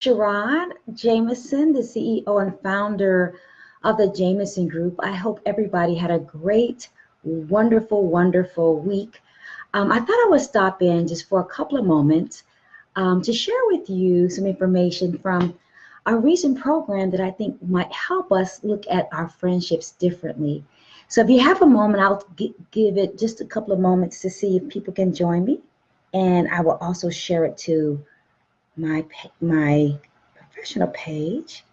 Sharon Jameson, the CEO and founder of the Jameson Group. I hope everybody had a great, wonderful week. I thought I would stop in just for a couple of moments to share with you some information from a recent program that I think might help us look at our friendships differently. So if you have a moment, I'll give it just a couple of moments to see if people can join me. And I will also share it to my professional page.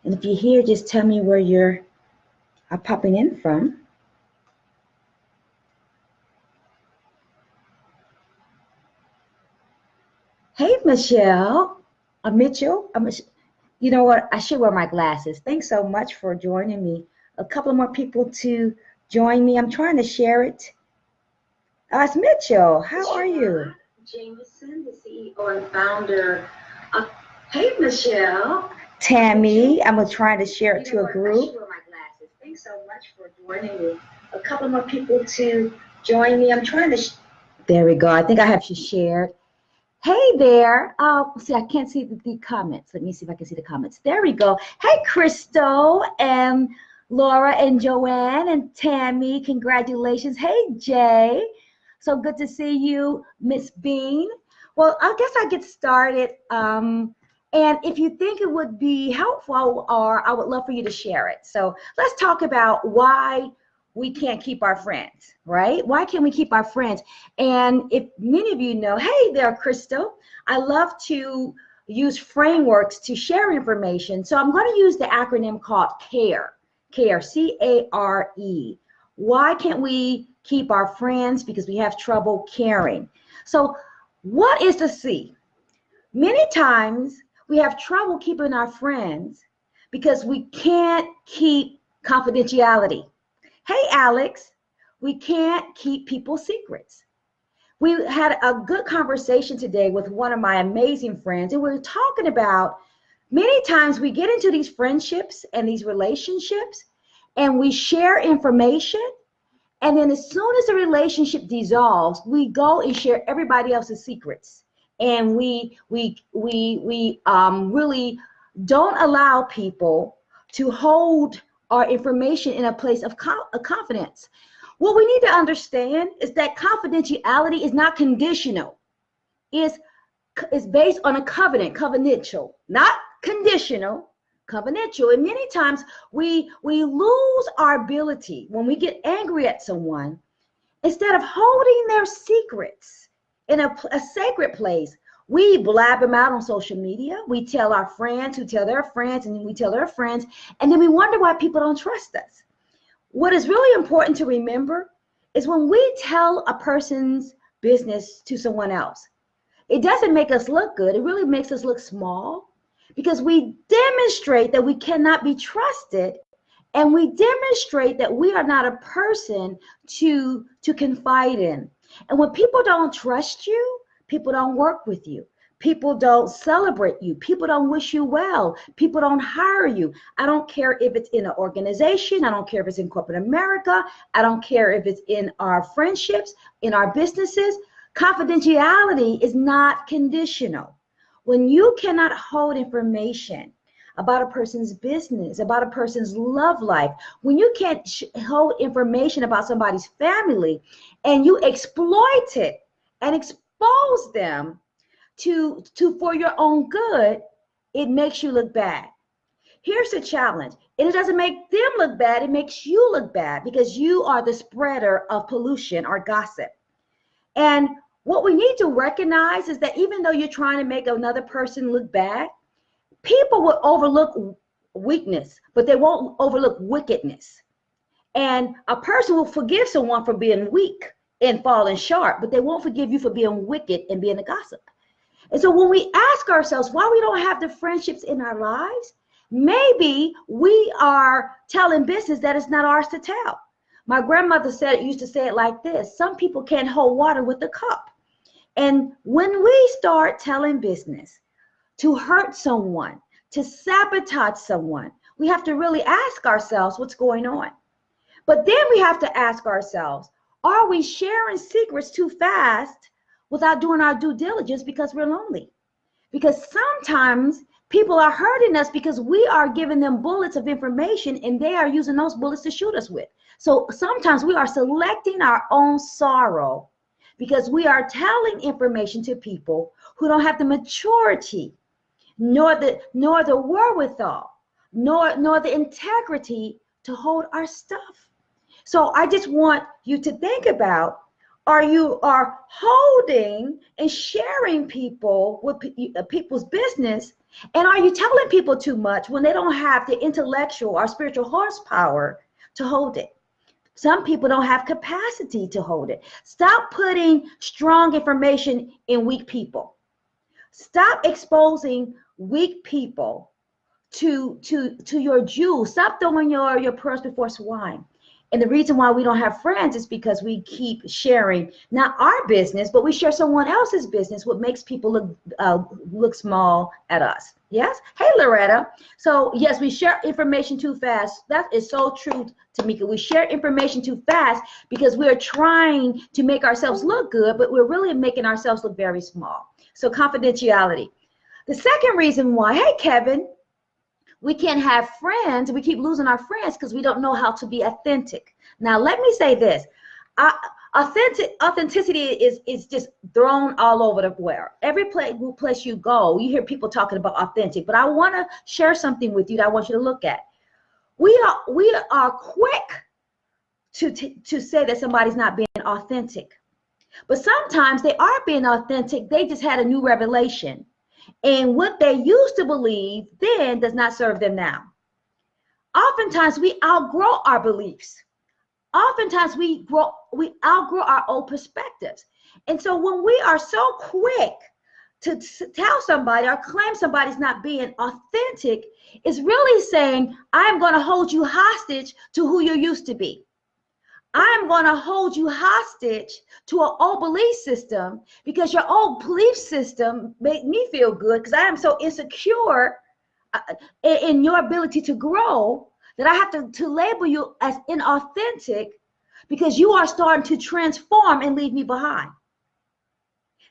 And if you're here, just tell me where you're popping in from. Hey, Michelle, Mitchell. You know what? I should wear my glasses. Thanks so much for joining me. A couple more people to join me. I'm trying to share it. It's Mitchell. How are you? Jameson, the CEO and founder of. Hey, Michelle. Tammy, I'm trying to share it to a group. I should wear my glasses. Thanks so much for joining me. A couple more people to join me. I'm trying to. There we go. I think I have shared. Hey there. See, I can't see the comments. Let me see if I can see the comments. There we go. Hey, Crystal and Laura and Joanne and Tammy. Congratulations. Hey, Jay. So good to see you, Miss Bean. Well, I guess I get started. And if you think it would be helpful, or I would love for you to share it. So let's talk about why we can't keep our friends, right? Why can't we keep our friends? And if many of you know, hey there, Crystal, I love to use frameworks to share information. So I'm going to use the acronym called CARE, C-A-R-E. Why can't we keep our friends? Because we have trouble caring. So what is the C? Many times we have trouble keeping our friends because we can't keep confidentiality. Hey, Alex, we can't keep people's secrets. We had a good conversation today with one of my amazing friends, and we were talking about many times we get into these friendships and these relationships, and we share information, and then as soon as the relationship dissolves, we go and share everybody else's secrets, and we really don't allow people to hold our information in a place of confidence. What we need to understand is that confidentiality is not conditional. It's based on a covenant, covenantal, not conditional, covenantal. And many times we lose our ability when we get angry at someone, instead of holding their secrets in a sacred place, we blab them out on social media. We tell our friends who tell their friends, and we tell their friends, and then we wonder why people don't trust us. What is really important to remember is when we tell a person's business to someone else, it doesn't make us look good. It really makes us look small, because we demonstrate that we cannot be trusted, and we demonstrate that we are not a person to confide in. And when people don't trust you, people don't work with you. People don't celebrate you. People don't wish you well. People don't hire you. I don't care if it's in an organization. I don't care if it's in corporate America. I don't care if it's in our friendships, in our businesses. Confidentiality is not conditional. When you cannot hold information about a person's business, about a person's love life, when you can't hold information about somebody's family, and you exploit it and expose them to for your own good, it makes you look bad. Here's the challenge. It doesn't make them look bad, it makes you look bad, because you are the spreader of pollution or gossip. And what we need to recognize is that even though you're trying to make another person look bad, people will overlook weakness, but they won't overlook wickedness. And a person will forgive someone for being weak and falling short, but they won't forgive you for being wicked and being a gossip. And so when we ask ourselves why we don't have the friendships in our lives, maybe we are telling business that is not ours to tell. My grandmother used to say it like this: some people can't hold water with a cup. And when we start telling business to hurt someone, to sabotage someone, we have to really ask ourselves what's going on. But then we have to ask ourselves, are we sharing secrets too fast without doing our due diligence because we're lonely? because sometimes people are hurting us because we are giving them bullets of information and they are using those bullets to shoot us with. So sometimes we are selecting our own sorrow because we are telling information to people who don't have the maturity, nor the wherewithal, nor the integrity to hold our stuff. So I just want you to think about, you are holding and sharing people with people's business, and are you telling people too much when they don't have the intellectual or spiritual horsepower to hold it? Some people don't have capacity to hold it. Stop putting strong information in weak people. Stop exposing weak people to your jewels. Stop throwing your pearls before swine. And the reason why we don't have friends is because we keep sharing not our business, but we share someone else's business, what makes people look small at us. Yes? Hey, Loretta. So yes, we share information too fast. That is so true, Tamika. We share information too fast because we're trying to make ourselves look good, but we're really making ourselves look very small. So confidentiality. The second reason why, hey, Kevin, we can't have friends, we keep losing our friends because we don't know how to be authentic. Now, let me say this. Authenticity is just thrown all over the world. Every place you go, you hear people talking about authentic. But I want to share something with you that I want you to look at. We are quick to say that somebody's not being authentic. But sometimes they are being authentic. They just had a new revelation. And what they used to believe then does not serve them now. Oftentimes we outgrow our beliefs. Oftentimes we outgrow our old perspectives. And so when we are so quick to tell somebody or claim somebody's not being authentic, it's really saying, I'm going to hold you hostage to who you used to be. I'm going to hold you hostage to an old belief system because your old belief system made me feel good because I am so insecure in your ability to grow that I have to label you as inauthentic because you are starting to transform and leave me behind.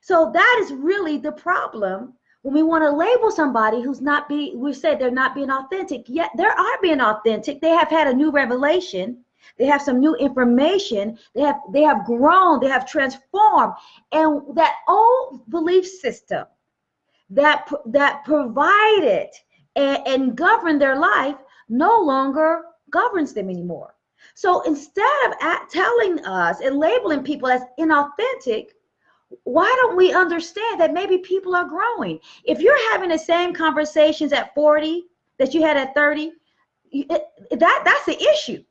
So that is really the problem when we want to label somebody who's not we say they're not being authentic, yet they are being authentic. They have had a new revelation. They have some new information. They have grown. They have transformed. And that old belief system that provided and governed their life no longer governs them anymore. So instead of telling us and labeling people as inauthentic, why don't we understand that maybe people are growing? If you're having the same conversations at 40 that you had at 30, that's the issue.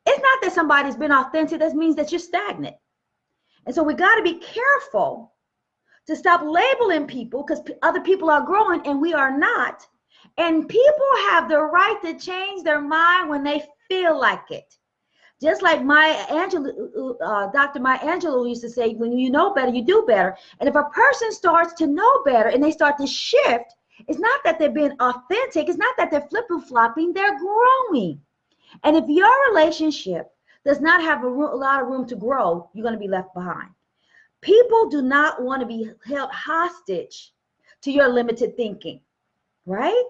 It's not that somebody's been authentic. That means that you're stagnant. And so we got to be careful to stop labeling people because other people are growing and we are not. And people have the right to change their mind when they feel like it. Just like Dr. Maya Angelou used to say, when you know better, you do better. And if a person starts to know better and they start to shift, it's not that they're being authentic. It's not that they're flipping-flopping. They're growing. And if your relationship does not have a lot of room to grow, you're going to be left behind. People do not want to be held hostage to your limited thinking, right?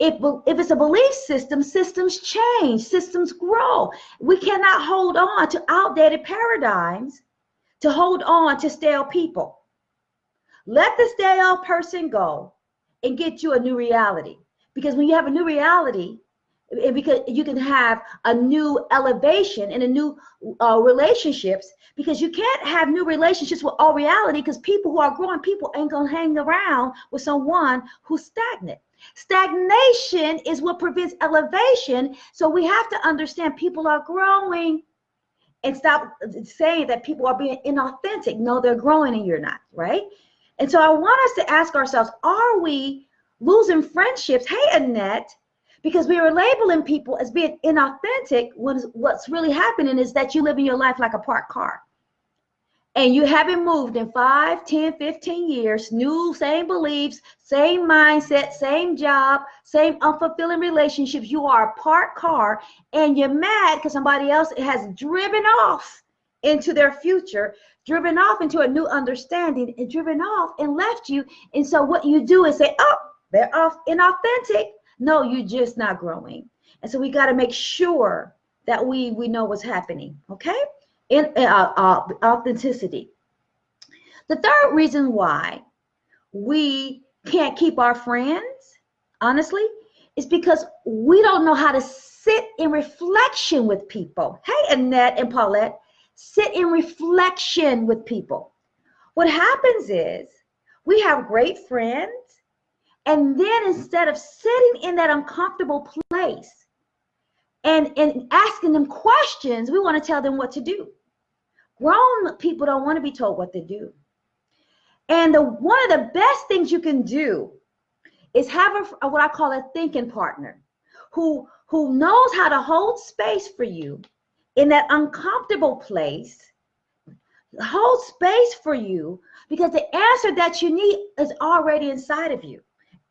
If it's a belief system, systems change, systems grow. We cannot hold on to outdated paradigms to hold on to stale people. Let the stale person go and get you a new reality. Because when you have a new reality, because you can have a new elevation and a new relationships, because you can't have new relationships with all reality because people who are growing people ain't going to hang around with someone who's stagnant. Stagnation is what prevents elevation. So we have to understand people are growing and stop saying that people are being inauthentic. No, they're growing and you're not, right? And so I want us to ask ourselves, are we losing friendships? Hey, Annette, because we are labeling people as being inauthentic when what's really happening is that you live in your life like a parked car. And you haven't moved in 5, 10, 15 years, same beliefs, same mindset, same job, same unfulfilling relationships. You are a parked car and you're mad because somebody else has driven off into their future. driven off into a new understanding, and driven off and left you. And so what you do is say, oh, they're off inauthentic. No, you're just not growing. And so we got to make sure that we know what's happening, okay? In authenticity. The third reason why we can't keep our friends, honestly, is because we don't know how to sit in reflection with people. Hey, Annette and Paulette, sit in reflection with people. What happens is we have great friends, and then instead of sitting in that uncomfortable place and asking them questions, we want to tell them what to do. Grown people don't want to be told what to do. And one of the best things you can do is have what I call a thinking partner who knows how to hold space for you in that uncomfortable place, hold space for you, because the answer that you need is already inside of you.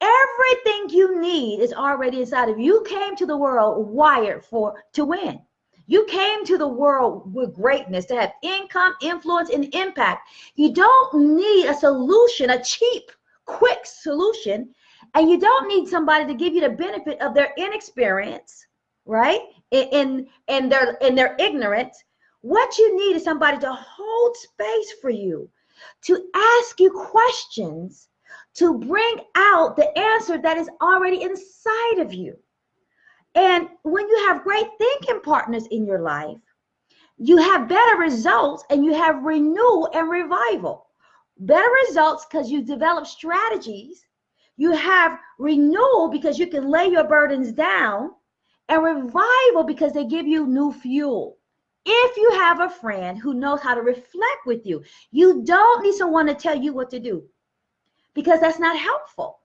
Everything you need is already inside of you. You came to the world wired to win. You came to the world with greatness, to have income, influence, and impact. You don't need a solution, a cheap, quick solution, and you don't need somebody to give you the benefit of their inexperience, right? In their ignorance. What you need is somebody to hold space for you, to ask you questions, to bring out the answer that is already inside of you. And when you have great thinking partners in your life, you have better results, and you have renewal and revival. Better results because you develop strategies. You have renewal because you can lay your burdens down, and revival because they give you new fuel. If you have a friend who knows how to reflect with you, you don't need someone to tell you what to do, because that's not helpful.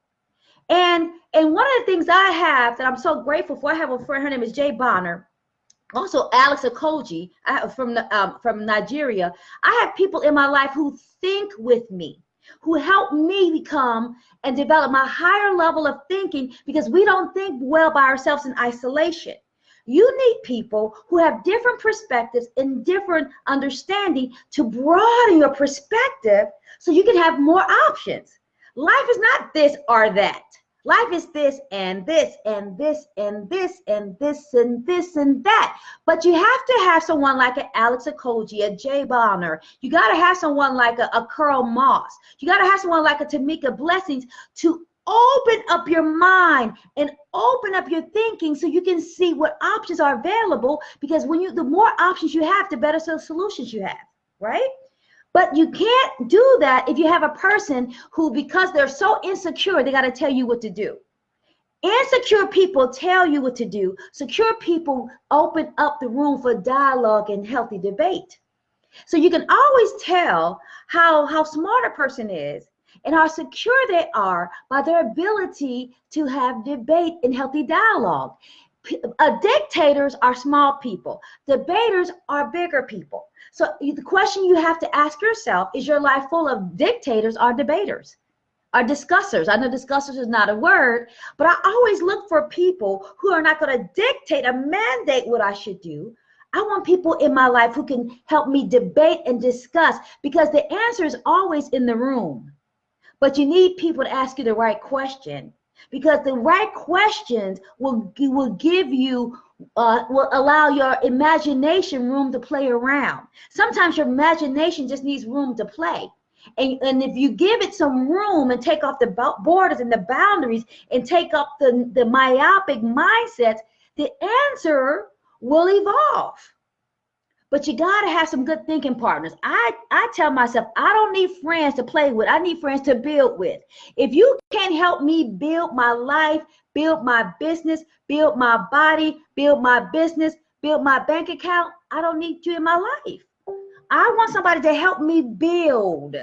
And one of the things I have that I'm so grateful for, I have a friend, her name is Jay Bonner, also Alex Okoji from Nigeria. I have people in my life who think with me, who help me become and develop my higher level of thinking, because we don't think well by ourselves in isolation. You need people who have different perspectives and different understanding to broaden your perspective so you can have more options. Life is not this or that. Life is this and this and this and this and this and this and that. But you have to have someone like an Alex Okoji, a Jay Bonner. You got to have someone like a Carl Moss. You got to have someone like a Tamika Blessings to open up your mind and open up your thinking so you can see what options are available. Because the more options you have, the better solutions you have, right? But you can't do that if you have a person who, because they're so insecure, they got to tell you what to do. Insecure people tell you what to do. Secure people open up the room for dialogue and healthy debate. So you can always tell how smart a person is and how secure they are by their ability to have debate and healthy dialogue. Dictators are small people. Debaters are bigger people. So the question you have to ask yourself, is your life full of dictators or debaters? Or discussers? I know discussers is not a word, but I always look for people who are not going to dictate or mandate what I should do. I want people in my life who can help me debate and discuss, because the answer is always in the room. But you need people to ask you the right question, because the right questions will give you, will allow your imagination room to play around. Sometimes your imagination just needs room to play. And if you give it some room and take off the borders and the boundaries and take up the myopic mindsets, the answer will evolve. But you got to have some good thinking partners. I tell myself, I don't need friends to play with. I need friends to build with. If you can't help me build my life, build my business, build my body, build my business, build my bank account, I don't need you in my life. I want somebody to help me build,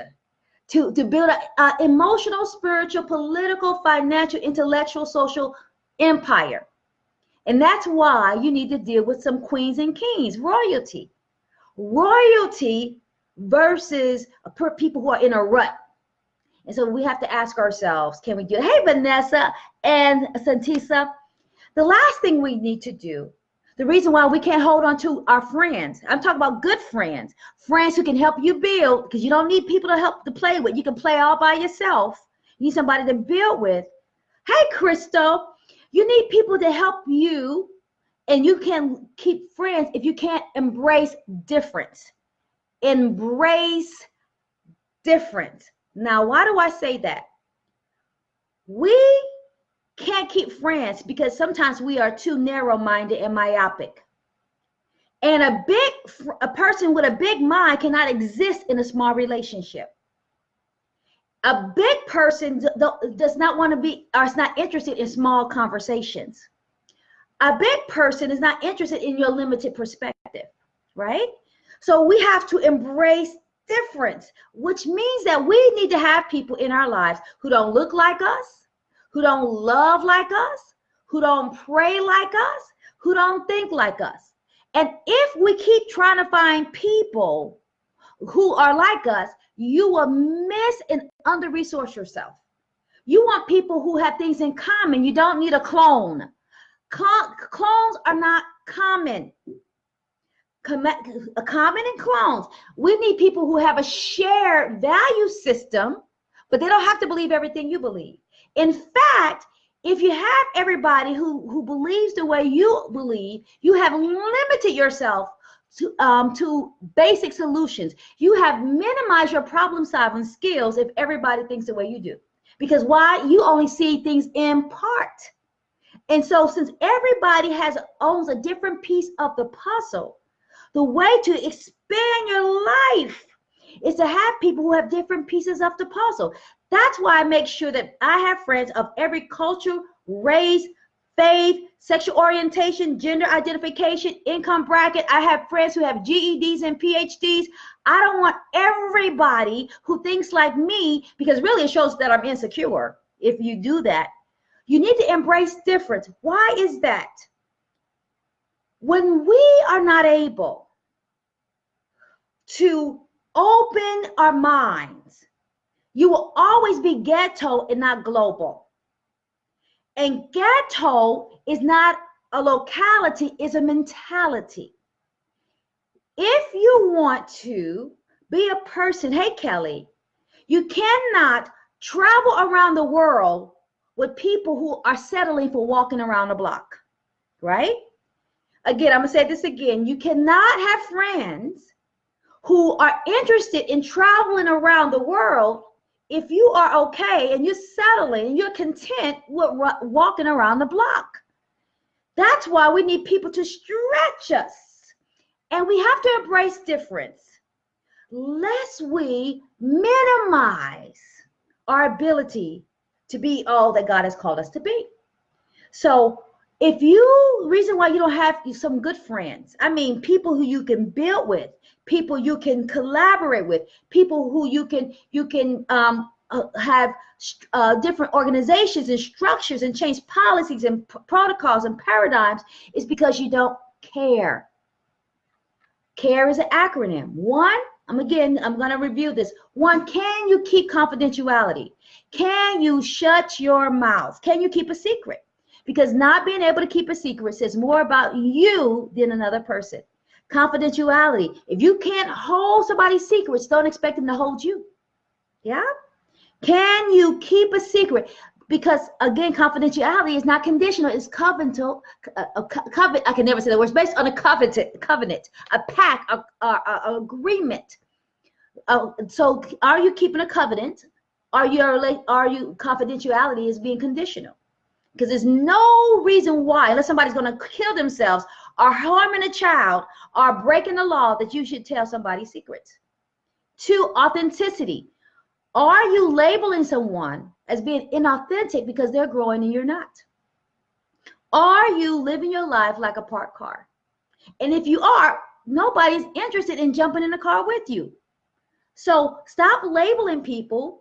to build an emotional, spiritual, political, financial, intellectual, social empire. And that's why you need to deal with some queens and kings, royalty. Royalty versus people who are in a rut. And so we have to ask ourselves, can we do it? Hey, Vanessa and Santisa, the last thing we need to do, The reason why we can't hold on to our friends, I'm talking about good friends, friends who can help you build, because you don't need people to help to play with. You can play all by yourself. You need somebody to build with. Hey, Crystal, you need people to help you, and you can keep friends if you can't embrace difference. Embrace difference. Now, why do I say that? We can't keep friends because sometimes we are too narrow-minded and myopic. And a person with a big mind cannot exist in a small relationship. A big person does not want to be, or is not interested in small conversations. A big person is not interested in your limited perspective, right? So we have to embrace difference, which means that we need to have people in our lives who don't look like us, who don't love like us, who don't pray like us, who don't think like us. And if we keep trying to find people who are like us, you will miss and under-resource yourself. You want people who have things in common. You don't need a clone. Clones are not common. Common and clones. We need people who have a shared value system, but they don't have to believe everything you believe. In fact, if you have everybody who believes the way you believe, you have limited yourself to basic solutions. You have minimized your problem-solving skills if everybody thinks the way you do. Because why? You only see things in part. And so since everybody owns a different piece of the puzzle, the way to expand your life is to have people who have different pieces of the puzzle. That's why I make sure that I have friends of every culture, race, faith, sexual orientation, gender identification, income bracket. I have friends who have GEDs and PhDs. I don't want everybody who thinks like me, because really it shows that I'm insecure if you do that. You need to embrace difference. Why is that? When we are not able to open our minds, you will always be ghetto and not global. And ghetto is not a locality, it's a mentality. If you want to be a person, hey Kelly, you cannot travel around the world with people who are settling for walking around the block, right? Again, I'm gonna say this again. You cannot have friends who are interested in traveling around the world if you are okay and you're settling and you're content with walking around the block. That's why we need people to stretch us. And we have to embrace difference, lest we minimize our ability to be all that God has called us to be. So reason why you don't have some good friends, I mean, people who you can build with, people you can collaborate with, people who you can have different organizations and structures and change policies and protocols and paradigms, is because you don't care. CARE is an acronym. One, I'm going to review this. One, can you keep confidentiality? Can you shut your mouth? Can you keep a secret? Because not being able to keep a secret says more about you than another person. Confidentiality. If you can't hold somebody's secrets, don't expect them to hold you. Yeah? Can you keep a secret? Because again, confidentiality is not conditional, it's covenantal. I can never say the words. Based on a covenant, a pact, a agreement. So are you keeping a covenant? Are you confidentiality is being conditional? Because there's no reason why, unless somebody's going to kill themselves or harming a child or breaking the law, that you should tell somebody secrets. Two, authenticity. Are you labeling someone as being inauthentic because they're growing and you're not? Are you living your life like a parked car? And if you are, nobody's interested in jumping in the car with you. So stop labeling people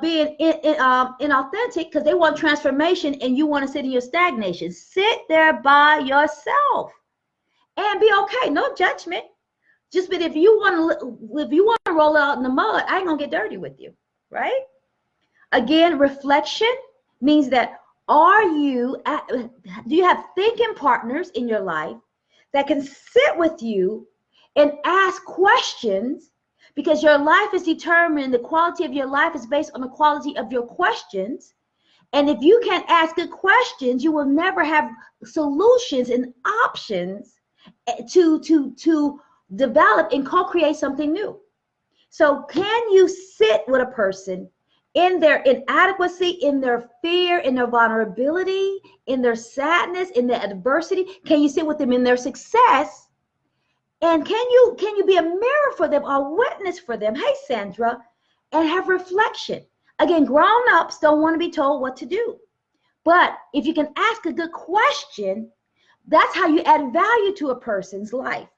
being inauthentic because they want transformation and you want to sit in your stagnation. Sit there by yourself and be okay. No judgment. Just, but if you want to roll out in the mud, I ain't gonna get dirty with you, right? Again, reflection means that, do you have thinking partners in your life that can sit with you and ask questions? Because your life is determined, the quality of your life is based on the quality of your questions. And if you can't ask good questions, you will never have solutions and options to develop and co-create something new. So can you sit with a person in their inadequacy, in their fear, in their vulnerability, in their sadness, in their adversity? Can you sit with them in their success? And can you be a mirror for them or witness for them? Hey, Sandra, and have reflection. Again, grown-ups don't want to be told what to do. But if you can ask a good question, that's how you add value to a person's life.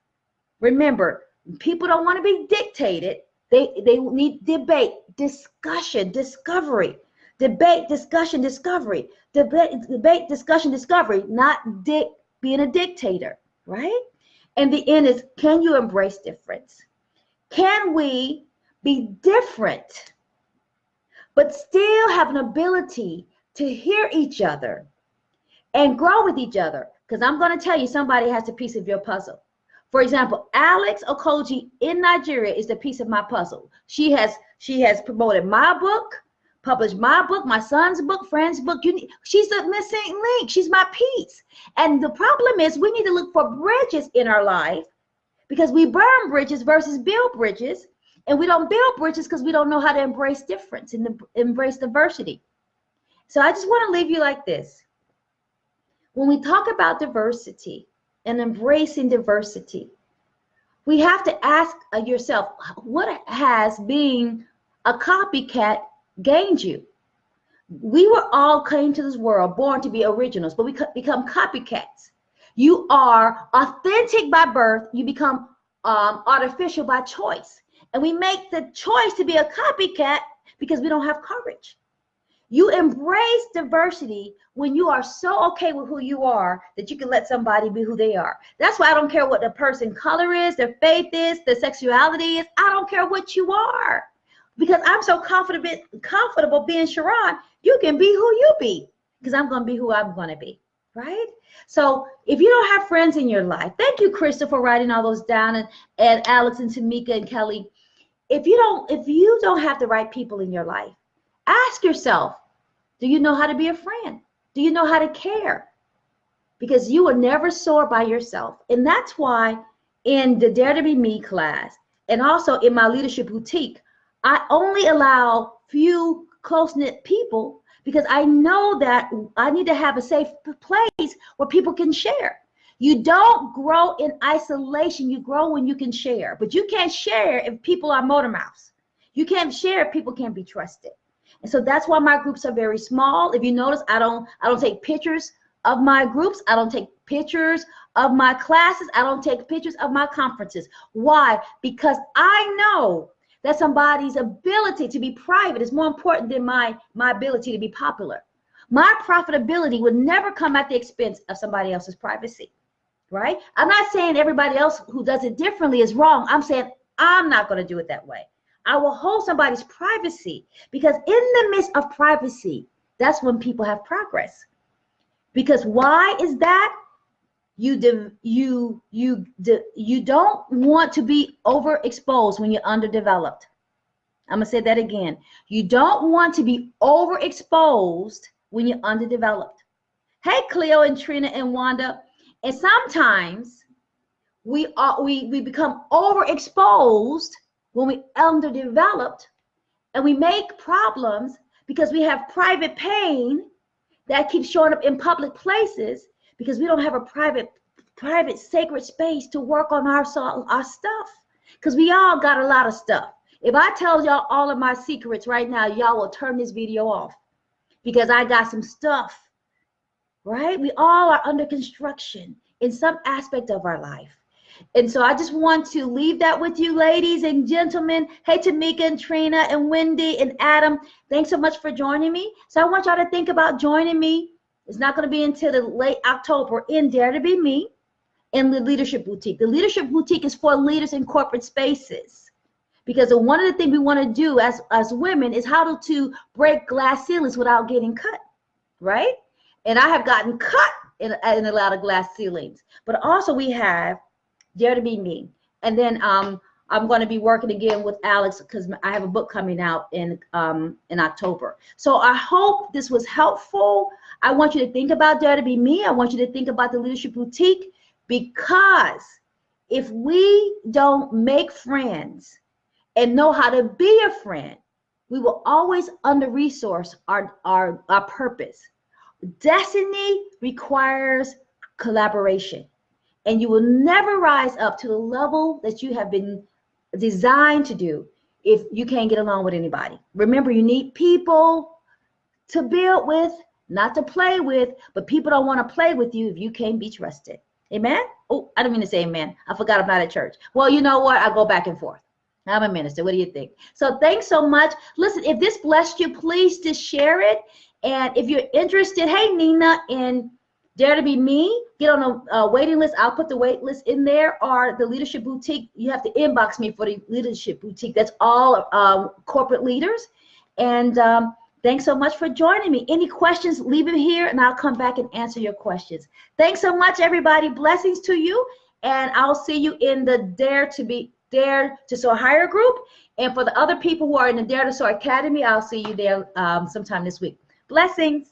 Remember, people don't want to be dictated. They need debate, discussion, discovery. Debate, discussion, discovery. Debate, discussion, discovery, not being a dictator, right? And the end is, can you embrace difference? Can we be different, but still have an ability to hear each other and grow with each other? Because I'm going to tell you, somebody has a piece of your puzzle. For example, Alex Okoji in Nigeria is the piece of my puzzle. She has promoted my book, published my book, my son's book, friend's book. She's the missing link. She's my piece. And the problem is we need to look for bridges in our life, because we burn bridges versus build bridges. And we don't build bridges because we don't know how to embrace difference and embrace diversity. So I just want to leave you like this. When we talk about diversity and embracing diversity, we have to ask yourself, what has being a copycat gained you? We were all came to this world born to be originals, but we become copycats. You are authentic by birth. You become artificial by choice. And we make the choice to be a copycat because we don't have courage. You embrace diversity when you are so okay with who you are that you can let somebody be who they are. That's why I don't care what the person's color is, their faith is, their sexuality is. I don't care what you are. Because I'm so comfortable being Sharon, you can be who you be, because I'm going to be who I'm going to be, right? So if you don't have friends in your life, thank you, Krista, for writing all those down, and Alex and Tamika and Kelly. If you don't have the right people in your life, ask yourself, do you know how to be a friend? Do you know how to care? Because you will never soar by yourself. And that's why in the Dare to Be Me class, and also in my leadership boutique, I only allow few close-knit people, because I know that I need to have a safe place where people can share. You don't grow in isolation. You grow when you can share. But you can't share if people are motor mouths. You can't share if people can't be trusted. And so that's why my groups are very small. If you notice, I don't take pictures of my groups. I don't take pictures of my classes. I don't take pictures of my conferences. Why? Because I know that somebody's ability to be private is more important than my ability to be popular. My profitability would never come at the expense of somebody else's privacy, right? I'm not saying everybody else who does it differently is wrong. I'm saying I'm not going to do it that way. I will hold somebody's privacy, because in the midst of privacy, that's when people have progress. Because why is that? You don't want to be overexposed when you're underdeveloped. I'm gonna say that again. You don't want to be overexposed when you're underdeveloped. Hey, Cleo and Trina and Wanda. And sometimes we become overexposed when we're underdeveloped, and we make problems because we have private pain that keeps showing up in public places, because we don't have a private sacred space to work on our stuff. Because we all got a lot of stuff. If I tell y'all all of my secrets right now, y'all will turn this video off, because I got some stuff, right? We all are under construction in some aspect of our life. And so I just want to leave that with you, ladies and gentlemen. Hey, Tamika and Trina and Wendy and Adam, thanks so much for joining me. So I want y'all to think about joining me. It's not going to be until the late October in Dare to Be Me in the Leadership Boutique. The Leadership Boutique is for leaders in corporate spaces, because one of the things we want to do as women is how to break glass ceilings without getting cut, right? And I have gotten cut in a lot of glass ceilings. But also we have Dare to Be Me. And then I'm going to be working again with Alex because I have a book coming out in October. So I hope this was helpful. I want you to think about Dare to Be Me. I want you to think about the Leadership Boutique, because if we don't make friends and know how to be a friend, we will always under-resource our purpose. Destiny requires collaboration, and you will never rise up to the level that you have been designed to do if you can't get along with anybody. Remember, you need people to build with, not to play with, but people don't want to play with you if you can't be trusted. Amen? Oh, I didn't mean to say amen. I forgot I'm not at church. Well, you know what? I go back and forth. I'm a minister. What do you think? So thanks so much. Listen, if this blessed you, please just share it. And if you're interested, hey, Nina, in Dare to Be Me, get on a waiting list. I'll put the wait list in there, or the Leadership Boutique. You have to inbox me for the Leadership Boutique. That's all corporate leaders. And thanks so much for joining me. Any questions, leave it here, and I'll come back and answer your questions. Thanks so much, everybody. Blessings to you. And I'll see you in the Dare to Soar Higher group. And for the other people who are in the Dare to Soar Academy, I'll see you there sometime this week. Blessings.